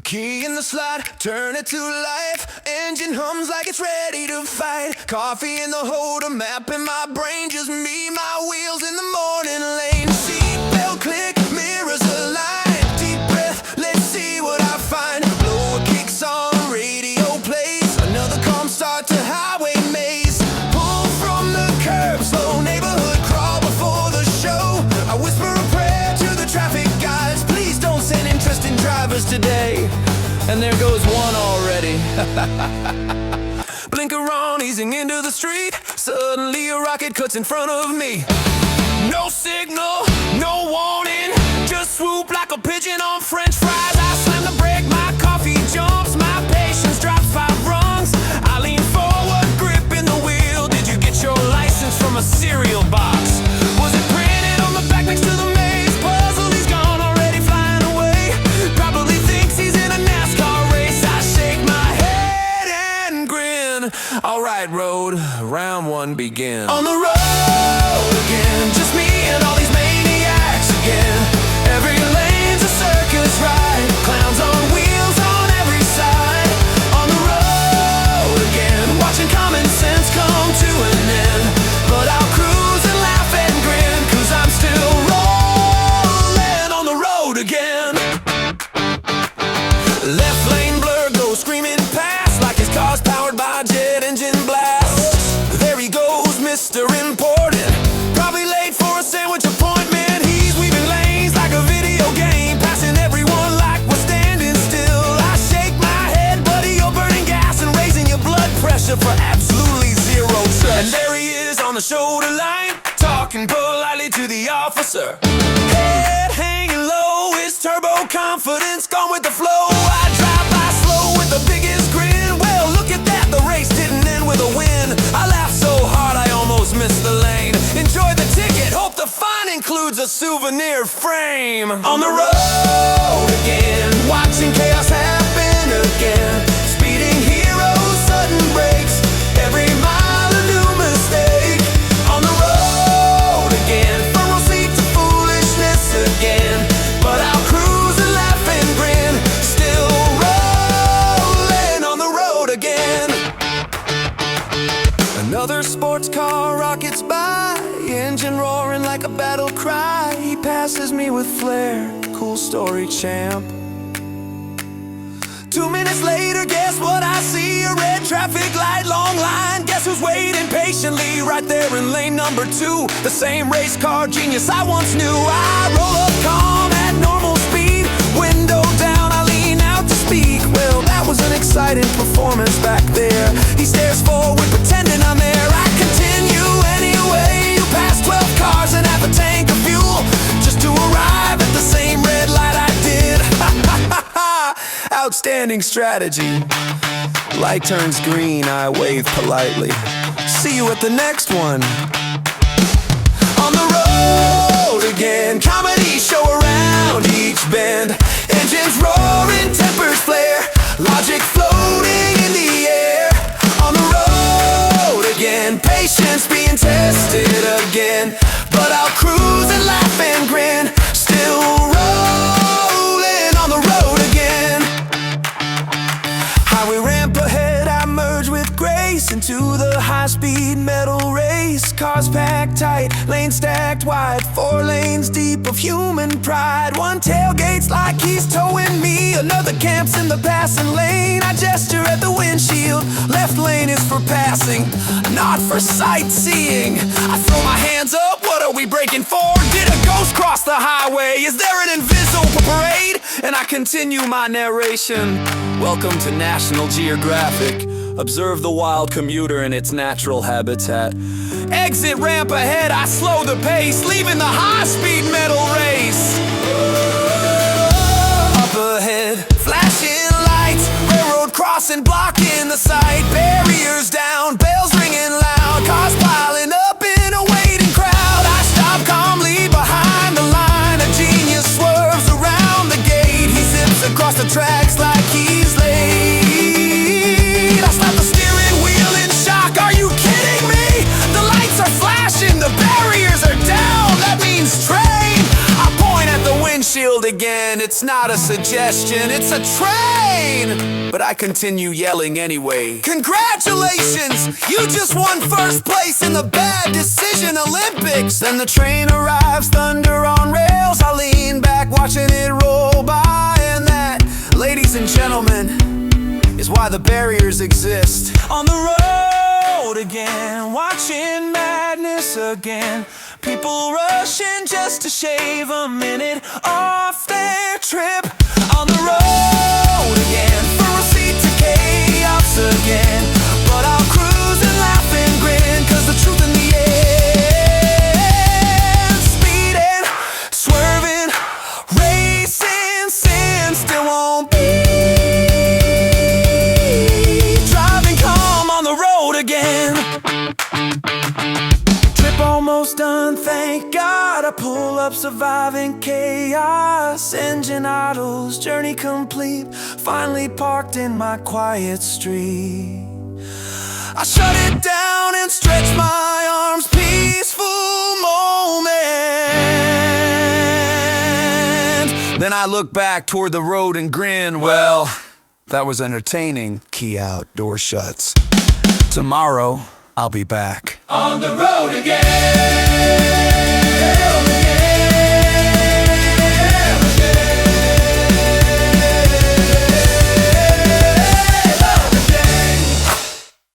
Key in the slot, turn it to life. Engine hums like it's ready to fight. Coffee in the holder, map in my brain. Just me, my wheels in the morning lane. Seatbelt click, mirrors align. Deep breath, let's see what I find. Blower kicks on, radio plays. Another calm start to highway maze. Pull from the curb, slow neighborhood crawl before the show. I whisper a prayer to the traffic guys. Please don't send interesting drivers today. And there goes one already. Blinker on, easing into the street. Suddenly a rocket cuts in front of me. No signal, no warning. Just swoop like a pigeon on French fries. I slam the brake, my coffee jumps. My patience drops 5 rungs. I lean forward, grip in the wheel. Did you get your license from a cereal box? Was it printed on the back next to the maze? Puzzle, he's gone already, flying away. Probably thinks he's in a NASCAR race. I shake my head and grin. Alright, road, round 1 begin. On the road again, just me and all these maniacs again. Every lane's a circus ride. Clowns on wheels on every side. On the road again, watching common sense come to an end. But I'll cruise and laugh and grin, 'cause I'm still rolling on the road again. Left lane blur, goes screaming past like his car's powered by jet engine blast. There he goes, Mr. Important. Probably late for a sandwich appointment. He's weaving lanes like a video game, passing everyone like we're standing still. I shake my head, buddy, you're burning gas and raising your blood pressure for absolutely zero touch. And there he is on the shoulder line, talking politely to the officer. Head hanging low, his turbo confidence gone with the flow. I drive by slow with the biggest grin. Well, look at that, the race didn't end with a win. I laughed so hard I almost missed the lane. Enjoy the ticket, hope the fine includes a souvenir frame. On the road again, watching chaos happen again. Speeding heroes, sudden breaks, every mile a new mistake. On the road again, front row seat to foolishness again. But I'll cruise and laugh and grin, still rolling on the road again. Another sports car rockets by, engine roaring like a battle cry. He passes me with flair, cool story, champ. 2 minutes later, guess what I see? A red traffic light, long line. Guess who's waiting patiently right there in lane number 2? The same race car genius I once knew. I roll up calm at normal speed, window down, I lean out to speak. Well, that was an exciting performance back there. He stares forward, pretending I'm there. I continue anyway. You pass 12 cars and half a tank of fuel, just to arrive at the same red light I did. Ha ha ha ha! Outstanding strategy. Light turns green, I wave politely. See you at the next one. On the road again, comedy show around each bend. Engines roaring, tempers flare, logic floating in the air. On the road again, patience being tested again. But I'll cruise and laugh and grin, still rolling on the road again. Highway ramp ahead, I merge with grace into the high-speed metal race. Cars packed tight, lanes stacked wide, 4 lanes deep of human pride. One tailgate's like he's towing me, another camps in the passing lane. I gesture at the windshield, left lane is for passing, not for sightseeing. I throw my hands up, what are we breaking for? Did a ghost cross the highway? Is there an invisible parade? And I continue my narration. Welcome to National Geographic. Observe the wild commuter in its natural habitat. Exit ramp ahead, I slow the pace, leaving the high-speed metal race. Up ahead, flashing lights, railroad crossing, blocking the sight. Barriers down, bells ringing loud, cars piling up in a waiting crowd. I stop calmly behind the line, a genius swerves around the gate. He zips across the tracks like he's late. I slap the steering wheel in shock, are you kidding me? The lights are flashing, the barriers are down, that means train. I point at the windshield again, it's It's not a suggestion, it's a train! But I continue yelling anyway. Congratulations! You just won first place in the Bad Decision Olympics! Then the train arrives, thunder on rails. I lean back, watching it roll by. And that, ladies and gentlemen, is why the barriers exist. On the road again, watching madness again. People rushing just to shave a minute off their trip. On the road again, for a seat to chaos again. But I'll cruise and laugh and grin, 'cause the truth in the end. Speeding, swerving, racing, sin still won't be. Driving calm on the road again. Almost done, thank God. I pull up, surviving chaos. Engine idles, journey complete. Finally parked in my quiet street. I shut it down and stretch my arms. Peaceful moment. Then I look back toward the road and grin. Well, that was entertaining. Key out, door shuts. Tomorrow I'll be back. On the road again.